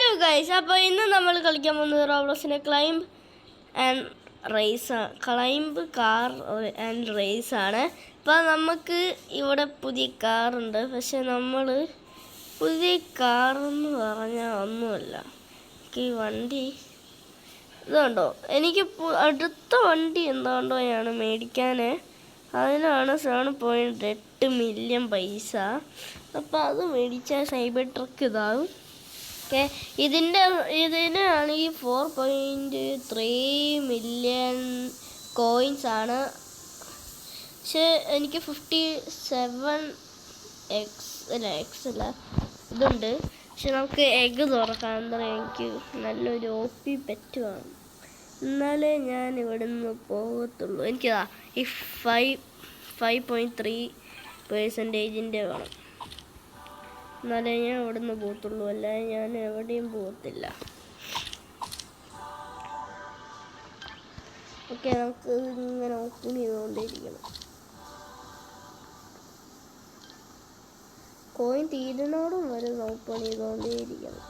Hello guys, അപ്പോൾ ഇന്ന് നമ്മൾ കളിക്കാൻ പോകുന്നത് റോബ്ലോക്സിൻ്റെ ക്ലൈംബ് കാർ ആൻഡ് റേസ് ആണ്. അപ്പോൾ നമുക്ക് ഇവിടെ പുതിയ കാറുണ്ട്, പക്ഷെ നമ്മൾ പുതിയ കാറെന്ന് പറഞ്ഞാൽ ഒന്നുമല്ല. ഈ വണ്ടി ഇതുണ്ടോ, എനിക്ക് അടുത്ത വണ്ടി എന്തുകൊണ്ടോയാണ് മേടിക്കാൻ. അതിനാണ് 7.8 മില്യൺ പൈസ. അപ്പോൾ അത് മേടിച്ചാൽ സൈബർ ട്രക്ക് ഇതാകും. ഓക്കെ, ഇതിനാണെങ്കിൽ 4.3 മില്യൺ കോയിൻസ് ആണ്. പക്ഷേ എനിക്ക് 57 ഇതുണ്ട്. പക്ഷെ നമുക്ക് എഗ്ഗ് തുറക്കാം. എന്താ പറയുക, എനിക്ക് നല്ലൊരു OP പെറ്റ് വേണം, എന്നാലേ ഞാൻ ഇവിടെ നിന്ന് പോകത്തുള്ളൂ. എനിക്കതാ ഈ 5.3% വേണം, എന്നാലേ ഞാൻ ഇവിടെ നിന്ന് പോകത്തുള്ളൂ, അല്ലാതെ ഞാൻ എവിടെയും പോകത്തില്ല. ഓക്കെ, നമുക്ക് ഇങ്ങനെ ഓപ്പൺ ചെയ്തുകൊണ്ടേയിരിക്കണം. കോയിൻ തീരുന്നോടും വരെ ഓപ്പൺ ചെയ്തുകൊണ്ടേയിരിക്കണം.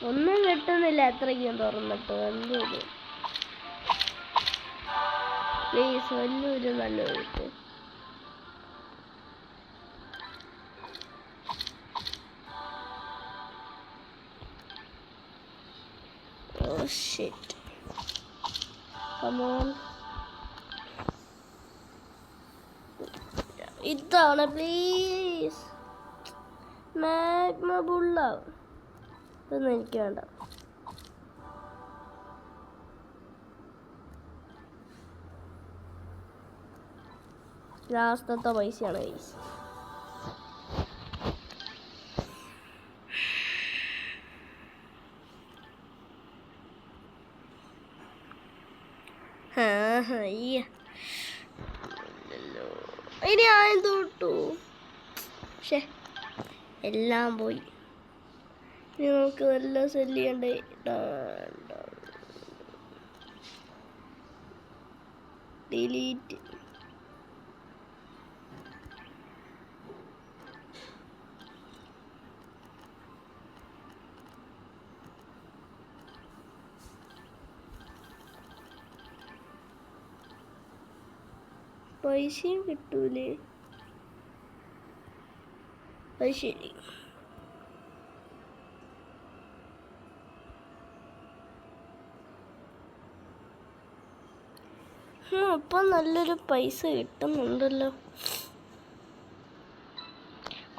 ഒന്നും കിട്ടുന്നില്ല അത്രയ്ക്കും തുറന്നിട്ട്. എന്തോത് പ്ലീസ്, വലിയൊരു നല്ലൊരു കിട്ടും. Oh shit. Come on. ഇതാണ് പ്ലീസ്. മാഗ്മ ബുള്ള ഇതൊന്നും എനിക്ക് വേണ്ട. ലാസ്റ്റത്തെ പൈസയാണ് ഗൈസ്. ഇനി ആയും തൊട്ടു, പക്ഷേ എല്ലാം പോയി. ഇനി നമുക്ക് നല്ല സെല്ല് ചെയ്യണ്ടേ. ഡിലീറ്റ്. പൈസയും കിട്ടൂലേ? അത് ശരി. അപ്പം നല്ലൊരു പൈസ കിട്ടുന്നുണ്ടല്ലോ.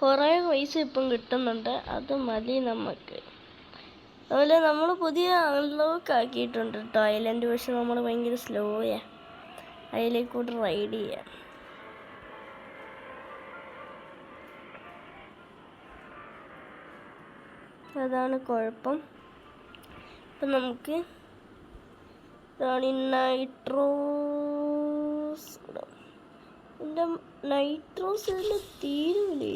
കുറേ പൈസ ഇപ്പം കിട്ടുന്നുണ്ട്, അത് മതി നമുക്ക്. അതുപോലെ നമ്മൾ പുതിയ അൺലോക്ക് ആക്കിയിട്ടുണ്ട് കേട്ടോ ഐലൻഡ്. പക്ഷെ നമ്മൾ ഭയങ്കര സ്ലോയാ, അതിലേക്കൂടെ റൈഡ് ചെയ്യാം. അതാണ് കുഴപ്പം. ഇപ്പം നമുക്ക് നൈട്രോസ് എൻ്റെ നൈട്രോസ് ഇതിൽ തീരൂലേ?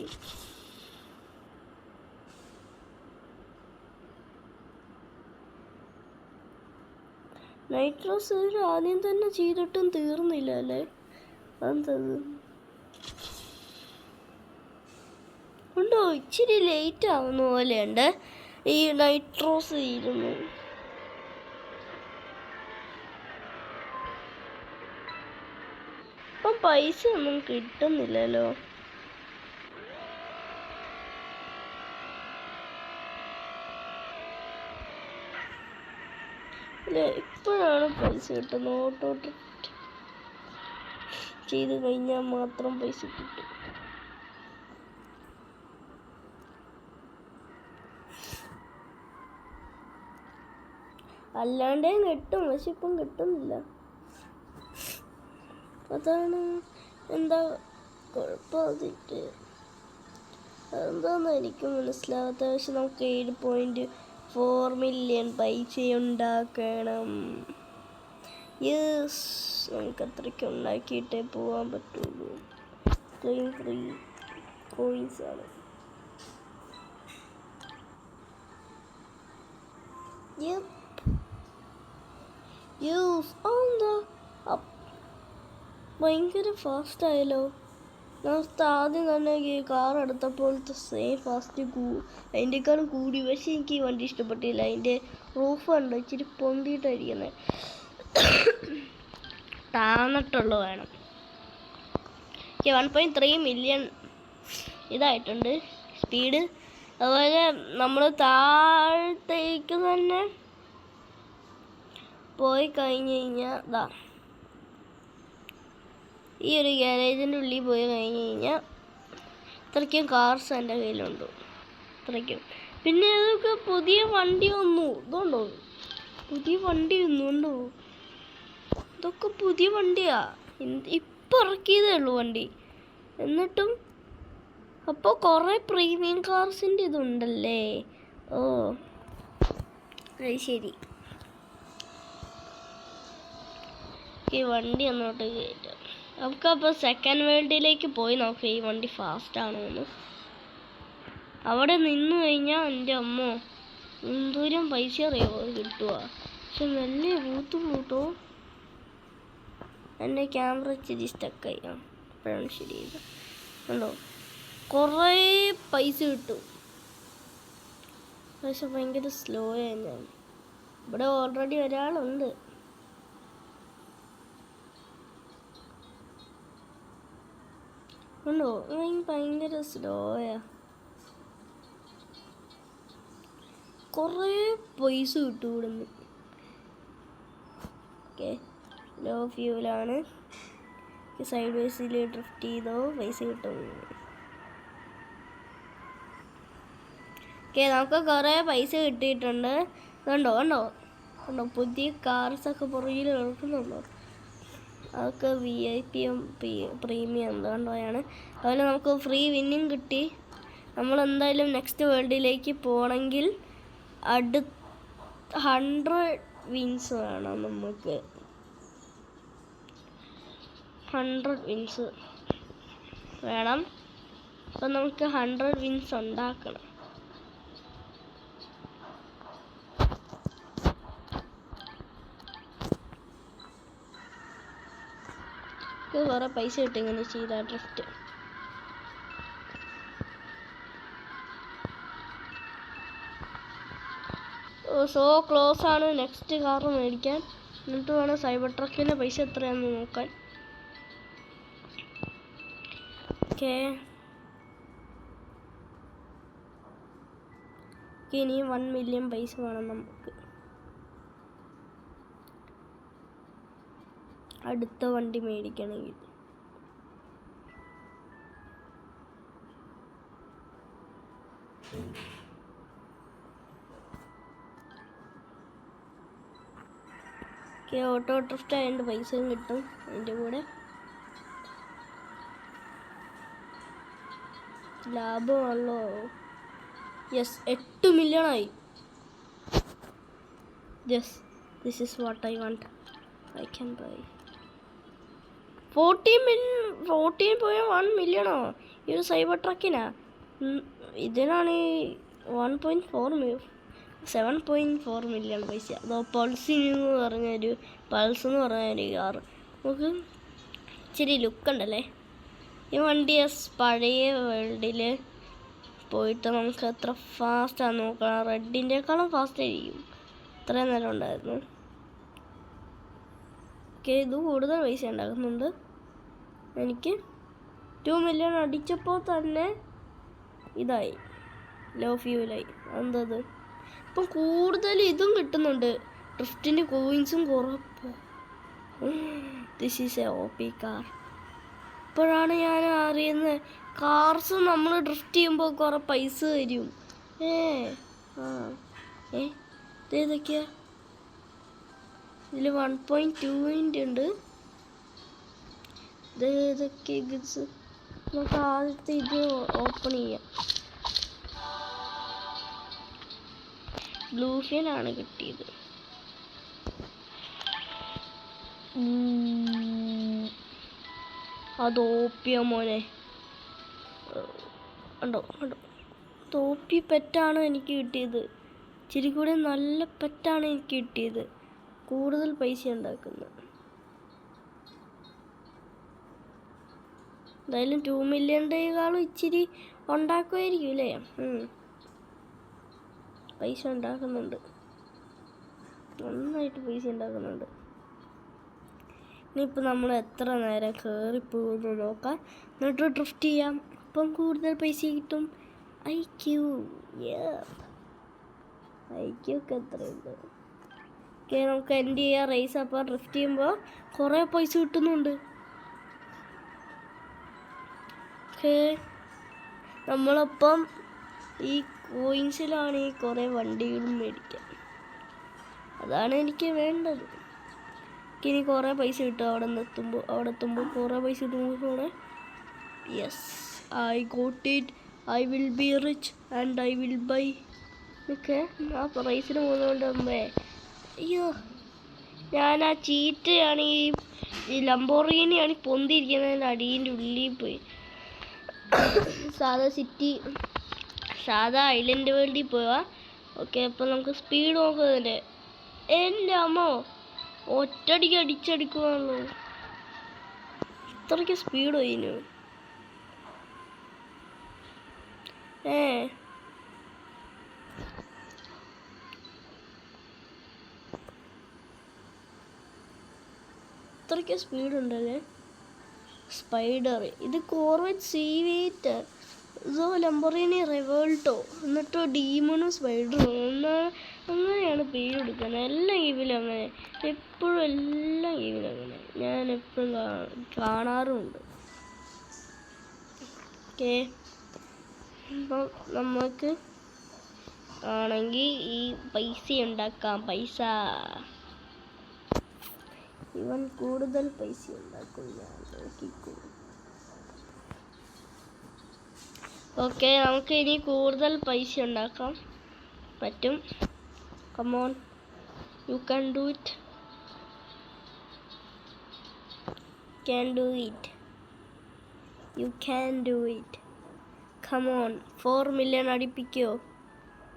നൈട്രോസ് ഇതിൽ ആദ്യം തന്നെ ചെയ്തിട്ടും തീർന്നില്ല അല്ലേ? എന്തത് ഉണ്ടോ? ഇച്ചിരി ലേറ്റ് ആവുന്ന പോലെയുണ്ട് ഈ നൈട്രോസ് തീരുന്നു. ഇപ്പം പൈസ ഒന്നും കിട്ടുന്നില്ലല്ലോ. അല്ലേ, ഇപ്പോഴാണ് പൈസ കിട്ടുന്നത്. ഓട്ടോ ചെയ്ത് കഴിഞ്ഞാൽ മാത്രം പൈസ കിട്ടും. അല്ലാണ്ടേ കിട്ടും, പക്ഷെ ഇപ്പം കിട്ടുന്നില്ല. അതാണ് എന്താ കുഴപ്പമായിട്ട്, അതെന്താന്ന് എനിക്ക് മനസ്സിലാവാത്ത. പക്ഷെ നമുക്ക് 7.4 മില്യൺ പൈസ ഉണ്ടാക്കണം. യെസ്, നമുക്ക് അത്രയ്ക്ക് ഉണ്ടാക്കിയിട്ടേ പോകാൻ പറ്റുള്ളൂ. ഫ്രീ കോയിൻസ് ആണ്. യൂസ് ഭയങ്കര ഫാസ്റ്റ് ആയല്ലോ. ആദ്യം തന്നെ ഈ കാർ എടുത്തപ്പോഴത്തെ സെയിം ഫാസ്റ്റ് അതിൻ്റെക്കാളും കൂടി. പക്ഷെ എനിക്ക് ഈ വണ്ടി ഇഷ്ടപ്പെട്ടില്ല. അതിൻ്റെ റൂഫ് കണ്ടോ ഇച്ചിരി പൊന്തിയിട്ടായിരിക്കുന്നത്. താന്നിട്ടുള്ള വേണം. 1.3 മില്യൺ ഇതായിട്ടുണ്ട് സ്പീഡ്. അതുപോലെ നമ്മൾ താഴത്തേക്ക് തന്നെ പോയി കഴിഞ്ഞ് കഴിഞ്ഞാൽ ഇതാ ഈ ഒരു ഗ്യാരേജിൻ്റെ ഉള്ളിൽ പോയി കഴിഞ്ഞ് കഴിഞ്ഞാൽ ഇത്രയ്ക്കും കാർസ് എൻ്റെ കയ്യിലുണ്ട്. ഇത്രയ്ക്കും. പിന്നെ ഇതൊക്കെ പുതിയ വണ്ടി വന്നു. ഇതുണ്ടോ പുതിയ വണ്ടി വന്നുണ്ടോ? ഇതൊക്കെ പുതിയ വണ്ടിയാ. ഇപ്പം ഇറക്കിയതേ ഉള്ളൂ വണ്ടി. എന്നിട്ടും അപ്പോൾ കുറേ പ്രീമിയം കാർസിൻ്റെ ഇതുണ്ടല്ലേ. ഓ അത് ശരി. ഈ വണ്ടി ഒന്നോട്ട് കയറ്റാം. നമുക്കപ്പോൾ സെക്കൻഡ് വേൾഡിലേക്ക് പോയി നോക്കാം ഈ വണ്ടി ഫാസ്റ്റാണോ എന്ന്. അവിടെ നിന്ന് കഴിഞ്ഞാൽ എൻ്റെ അമ്മോ എന്തോരം പൈസ അറിയാമോ കിട്ടുക. പക്ഷെ നല്ല കൂട്ടോ. എൻ്റെ ക്യാമറ ഇച്ചിരി സ്റ്റക്കായി. അപ്പോഴാണ് ശരിയത്. കണ്ടോ കുറേ പൈസ കിട്ടും. പക്ഷെ ഭയങ്കര സ്ലോ ഞാൻ. ഇവിടെ ഓൾറെഡി ഒരാളുണ്ട്. ഉണ്ടോ ഭയങ്കര സ്ലോയാ. കുറേ പൈസ കിട്ടും ഇവിടുന്ന്. ഓക്കെ ലോ ഫ്യൂലാണ്. സൈഡ് വേസിൽ ഡ്രിഫ്റ്റ് ചെയ്തോ പൈസ കിട്ടും. ഓക്കെ നമുക്ക് കുറേ പൈസ കിട്ടിയിട്ടുണ്ട്. കണ്ടോ പുതിയ കാർസൊക്കെ പുറകിൽ കിടക്കുന്നുണ്ടോ? അതൊക്കെ VIP പ്രീമിയം എന്തുകൊണ്ടാണ്. അതുപോലെ നമുക്ക് ഫ്രീ വിന്നിങ് കിട്ടി. നമ്മളെന്തായാലും നെക്സ്റ്റ് വേൾഡിലേക്ക് പോകണമെങ്കിൽ 100 വിൻസ് വേണം. നമുക്ക് 100 വിൻസ് വേണം. അപ്പം നമുക്ക് 100 വിൻസ് ഉണ്ടാക്കണം. വേറെ പൈസ കിട്ടും ഇങ്ങനെ ചെയ്ത ഡ്രിഫ്റ്റ്. സോ ക്ലോസ് ആണ് നെക്സ്റ്റ് കാർ മേടിക്കാൻ. എന്നിട്ട് വേണം സൈബർ ട്രക്കിൻ്റെ പൈസ എത്രയാണെന്ന് നോക്കാൻ. ഓക്കെ ഇനി 1 മില്യൺ പൈസ വേണം നമുക്ക് അടുത്ത വണ്ടി മേടിക്കണമെങ്കിൽ. ഓട്ടോ ഡ്രിഫ്റ്റ് ആയതുകൊണ്ട് പൈസയും കിട്ടും അതിൻ്റെ കൂടെ. ലാഭമാണല്ലോ. യെസ് 8 മില്യണായി. Yes this is what I want. I can buy 14.1 മില്യണോ ഈ ഒരു സൈബർ ട്രക്കിനാ. ഇതിനാണ് 7.4 മില്യൺ പൈസ. അതോ പൾസ് എന്ന് പറഞ്ഞൊരു കാർ. നമുക്ക് ഇച്ചിരി ലുക്കുണ്ടല്ലേ ഈ വണ്ടി. പഴയ വേൾഡിൽ പോയിട്ട് നമുക്ക് എത്ര ഫാസ്റ്റാന്ന് നോക്കണം. റെഡിൻ്റെക്കാളും ഫാസ്റ്റ് ആയിരിക്കും. ഇത്രയും നേരം ഉണ്ടായിരുന്നു. ഓക്കെ ഇത് കൂടുതൽ പൈസ ഉണ്ടാക്കുന്നുണ്ട്. എനിക്ക് 2 മില്യൺ അടിച്ചപ്പോൾ തന്നെ ഇതായി ലോ ഫ്യൂലായി. എന്തത് ഇപ്പം കൂടുതൽ ഇതും കിട്ടുന്നുണ്ട്. ഡ്രിഫ്റ്റിൻ്റെ കോയിൻസും കുറപ്പ്. This is a OP car. ഇപ്പോഴാണ് ഞാൻ അറിയുന്നത് കാർസ് നമ്മൾ ഡ്രിഫ്റ്റ് ചെയ്യുമ്പോൾ കുറേ പൈസ തരും. ഇതേതൊക്കെയാ? ഇതിൽ 1.2 ഉണ്ട്. ഇതേതൊക്കെ ഗിഡ്സ്? നമുക്ക് ആദ്യത്തെ ഇത് ഓപ്പൺ ചെയ്യാം. ബ്ലൂഫിനാണ് കിട്ടിയത്. അത് ഓപ്പിയ മോനെ. കണ്ടോ തോപ്പി പെറ്റാണ് എനിക്ക് കിട്ടിയത്. ഇച്ചിരി കൂടെ നല്ല പെറ്റാണ് എനിക്ക് കിട്ടിയത്. കൂടുതൽ പൈസ ഉണ്ടാക്കുന്നത്. എന്തായാലും 2 മില്യൻ്റെക്കാളും ഇച്ചിരി ഉണ്ടാക്കുമായിരിക്കും അല്ലേ? പൈസ ഉണ്ടാക്കുന്നുണ്ട്, നന്നായിട്ട് പൈസ ഉണ്ടാക്കുന്നുണ്ട്. ഇനിയിപ്പോൾ നമ്മൾ എത്ര നേരം കയറിപ്പോകുന്നു നോക്കാം, എന്നിട്ട് ഡ്രിഫ്റ്റ് ചെയ്യാം. അപ്പം കൂടുതൽ പൈസ കിട്ടും. ഐക്യൊക്കെ എത്രയുണ്ട്? ഓക്കെ, നമുക്ക് എൻഡ് ചെയ്യാം റേസ്. അപ്പോൾ ഡ്രിഫ്റ്റ് ചെയ്യുമ്പോൾ കുറേ പൈസ കിട്ടുന്നുണ്ട്. ഓക്കെ, നമ്മളപ്പം ഈ കോയിൻസിലാണ് ഈ കുറേ വണ്ടികളും മേടിക്കാൻ. അതാണ് എനിക്ക് വേണ്ടത്. ഇനി കുറേ പൈസ കിട്ടും അവിടെ എത്തുമ്പോൾ കുറേ പൈസ കിട്ടുമ്പോൾ. Yes, I got it. I will be rich and I will buy. Okay, ആ പ്രൈസിന് പോകുന്നതുകൊണ്ട് മുമ്പേ അയ്യോ, ഞാൻ ആ ചീറ്റയാണ് ഈ ലംബോർഗിനിയാണ് പൊന്തിയിരിക്കുന്നതിൻ്റെ അടീൻ്റെ ഉള്ളിൽ പോയി. സാധാ ഐലൻഡ് വേൾഡിൽ പോവാ. ഓക്കെ, അപ്പോൾ നമുക്ക് സ്പീഡ് നോക്കുന്നതിൻ്റെ. എൻ്റെ അമ്മോ, ഒറ്റടിക്ക് അടിച്ചടിക്കുവാണല്ലോ. ഇത്രയ്ക്ക് സ്പീഡ് പോയിന്. ഇത്രയ്ക്ക് സ്പീഡ് ഉണ്ടല്ലേ. സ്പൈഡർ, ഇത് കോർവെറ്റ് സീവേറ്റ്, ഇതോ ലംബോർഗിനി റിവോൾട്ടോ, എന്നിട്ടോ ഡീമണും സ്പൈഡറും. അങ്ങനെയാണ് പേര് കൊടുക്കുന്നത്. എല്ലാ ഗെയിമിലും അങ്ങനെ, എപ്പോഴും എല്ലാ ഗെയിമിലും അങ്ങനെ ഞാൻ എപ്പോഴും കാണാറുമുണ്ട്. ഓക്കെ, അപ്പം നമുക്ക് ആണെങ്കിൽ ഈ പൈസ ഉണ്ടാക്കാം. ഇവൻ കൂടുതൽ പൈസ ഉണ്ടാക്കും, ഞാൻ നോക്കിക്കോ. ഓക്കെ, നമുക്ക് ഇനി കൂടുതൽ പൈസ ഉണ്ടാക്കാൻ പറ്റും. Come on, you can do it. You can do it. Come on, 4 million അടിപ്പിക്കോ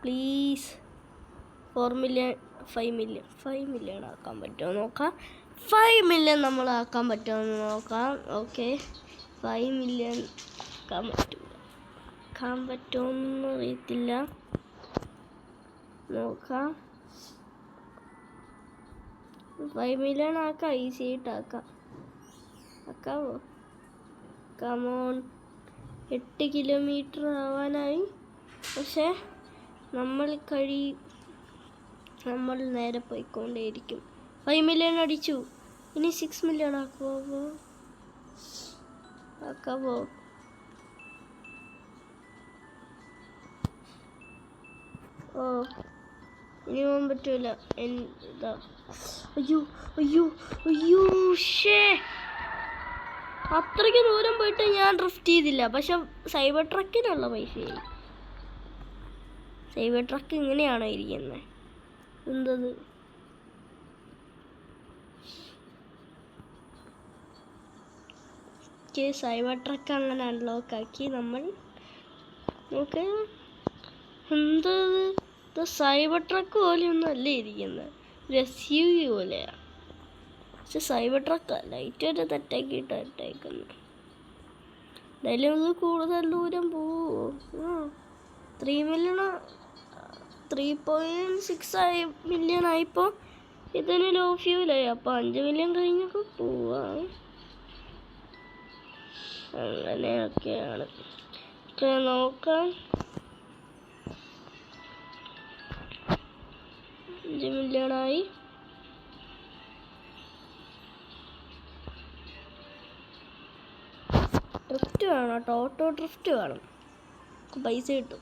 പ്ലീസ്. 4 മില്യൺ, 5 മില്യൺ ആക്കാൻ പറ്റുമോ നോക്കാം. 5 മില്യൺ നമ്മൾ ആക്കാൻ പറ്റുമോ നോക്കാം. ഓക്കെ, 5 മില്യൺ ആക്കാൻ പറ്റുമോയെന്ന് അറിയത്തില്ല, നോക്കാം. 5 മില്യൺ ആക്കാം, ഈസി ആയിട്ട് ആക്കാവോ? Come on, 8 kilometre ആവാനായി. പക്ഷേ നമ്മൾ നേരെ പോയിക്കൊണ്ടേയിരിക്കും. 5 മില്യൺ അടിച്ചു. ഇനി 6 മില്യൺ ആക്കാവോ? ഓ, ഇനി പോകാൻ പറ്റൂല. അയ്യോ ഷേ, അത്രയ്ക്ക് ദൂരം പോയിട്ട് ഞാൻ ഡ്രിഫ്റ്റ് ചെയ്തില്ല. പക്ഷെ സൈബർ ട്രക്കിനുള്ള പൈസയായി. സൈബർ ട്രക്ക് ഇങ്ങനെയാണോ ഇരിക്കുന്നത്? എന്തത്? സൈബർ ട്രക്ക് അങ്ങനെ അൺലോക്ക് ആക്കി നമ്മൾ. നോക്ക്, എന്തത്? സൈബർ ട്രക്ക് പോലെയൊന്നും അല്ലേ ഇരിക്കുന്നത്, ഒരു SUV പോലെയാണ്. പക്ഷെ സൈബർ ട്രക്ക് ലൈറ്റ് വരെ തെറ്റാക്കിയിട്ടേക്കുന്നു. എന്തായാലും ഇത് കൂടുതൽ ദൂരം പോവോ? 3 മില്യൺ, 3.6 മില്യൺ ആയിപ്പോൾ ഇതിന് ലോ ഫ്യൂലായി. അപ്പോൾ 5 മില്യൺ കഴിഞ്ഞൊക്കെ പോവാം. അങ്ങനെയൊക്കെയാണ്. നോക്കാം, 5 മില്യണായി. ഡ്രിഫ്റ്റ് വേണം കേട്ടോ, ഓട്ടോ ഡ്രിഫ്റ്റ് വേണം, പൈസ കിട്ടും.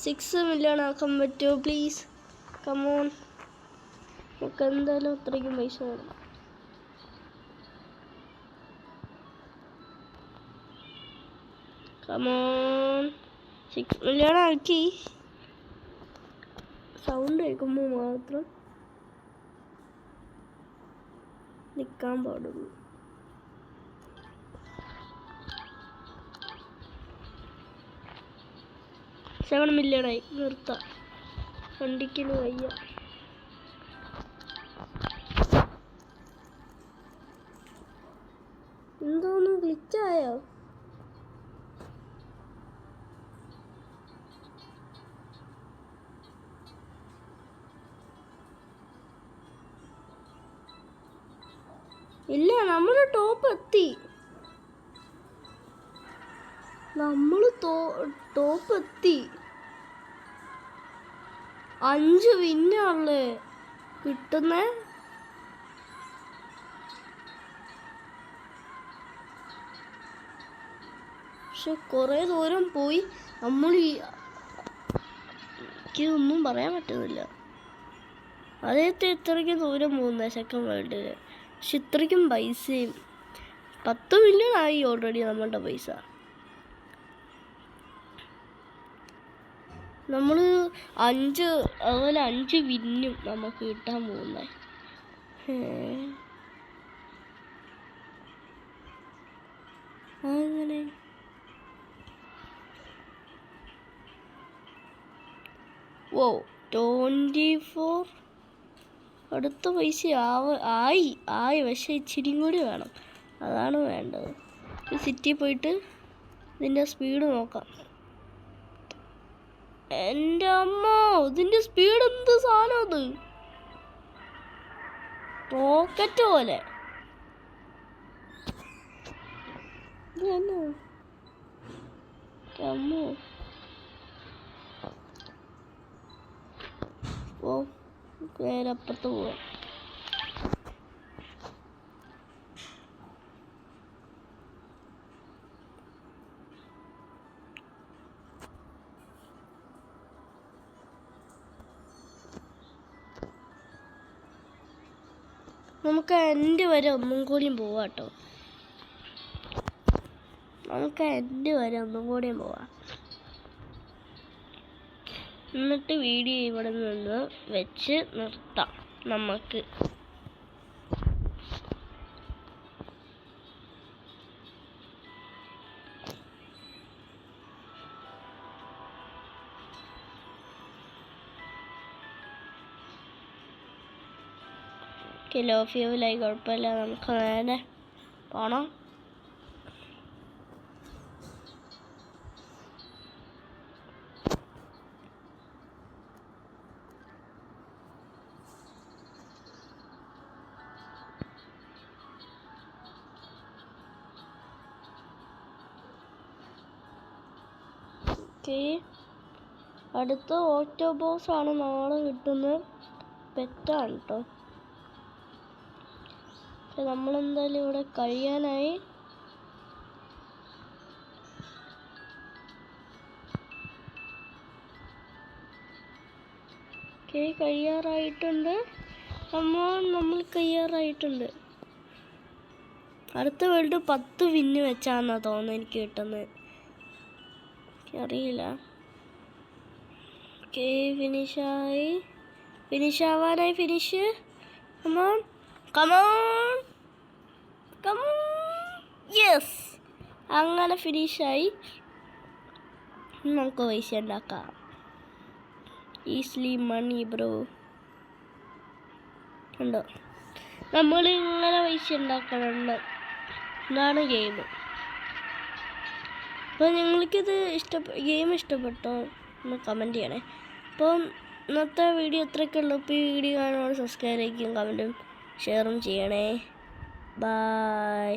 6 മില്യൺ ആക്കാൻ പറ്റുമോ പ്ലീസ്? കമോൺ, നമുക്ക് എന്തായാലും അത്രയ്ക്കും പൈസ വേണം. കമോൺ, 6 മില്യൺ ആക്കി. സൗണ്ട് കേൾക്കുമ്പോൾ മാത്രം നിൽക്കാൻ പാടുള്ളൂ. $7 മില്യണായി. നിർത്താം, വണ്ടിക്കിന് വയ്യ. എന്തോന്നത് ക്ലിക്കായോ? ഇല്ല, നമ്മൾ ടോപ്പ് എത്തി. ടോപ്പ് എത്തി. 5 വിന്നാണല്ലേ കിട്ടുന്നേ. പക്ഷെ കുറേ ദൂരം പോയി. എനിക്കൊന്നും പറയാൻ പറ്റുന്നില്ല. ആദ്യത്തെ ഇത്രയ്ക്ക് ദൂരം പോകുന്നത് സെക്കൻഡ് വേൾഡിൽ. പക്ഷെ ഇത്രയ്ക്കും പൈസയും 10 മില്യൺ ആയി ഓൾറെഡി നമ്മളുടെ പൈസ. നമ്മൾ 5 വിന്നും നമുക്ക് കിട്ടാൻ പോകുന്നത്. അങ്ങനെ ഓ 24 അടുത്ത പൈസ ആയി. പക്ഷെ ഇച്ചിരി കൂടി വേണം. അതാണ് വേണ്ടത്. സിറ്റി പോയിട്ട് ഇതിൻ്റെ സ്പീഡ് നോക്കാം. എൻ്റെ അമ്മ, ഇതിൻ്റെ സ്പീഡ് എന്ത് സാധനം അത്! റോക്കറ്റ് പോലെ. അമ്മോ, ഓ നേരെ അപ്പുറത്ത് പോവാം. നമുക്ക് എൻ്റെ വരെ ഒന്നും കൂടിയും പോവാട്ടോ. പോവാം. എന്നിട്ട് വീഡിയോ ഇവിടെ നിന്ന് വെച്ച് നിർത്താം നമുക്ക്. ലോ ഫ്യൂലായി കുഴപ്പമില്ല. നമുക്ക് നേരെ പോണം. അടുത്ത ഓക്ടോബോസ് ആണ് നാളെ കിട്ടുന്നത്. പെറ്റാണ് കേട്ടോ. പക്ഷെ നമ്മളെന്തായാലും ഇവിടെ കഴിയാനായി. കഴിയാറായിട്ടുണ്ട്. നമ്മൾ കഴിയാറായിട്ടുണ്ട്. അടുത്ത വേൾഡ് 10 വിന്ന് വെച്ചാന്നാ തോന്നുന്നു എനിക്ക് കിട്ടുന്നത്. അറിയില്ല. ഫിനിഷ് ആവാനായി. ഫിനിഷ്. യെസ്, അങ്ങനെ ഫിനിഷായി. നമുക്ക് പൈസ ഉണ്ടാക്കാം. Easily money bro. ഉണ്ടോ? നമ്മൾ ഇങ്ങനെ പൈസ ഉണ്ടാക്കണുണ്ട്. ഇതാണ് ഗെയിം. അപ്പോൾ നിങ്ങൾക്കിത് ഗെയിം ഇഷ്ടപ്പെട്ടോ ഒന്ന് കമൻറ്റ് ചെയ്യണേ. അപ്പം ഇന്നത്തെ വീഡിയോ ഇത്രയൊക്കെ ഉള്ളൂ. ഇപ്പോൾ ഈ വീഡിയോ കാണുമ്പോൾ സബ്സ്ക്രൈബ് ചെയ്യുകയും കമൻറ്റും ഷെയറും ചെയ്യണേ. ബൈ.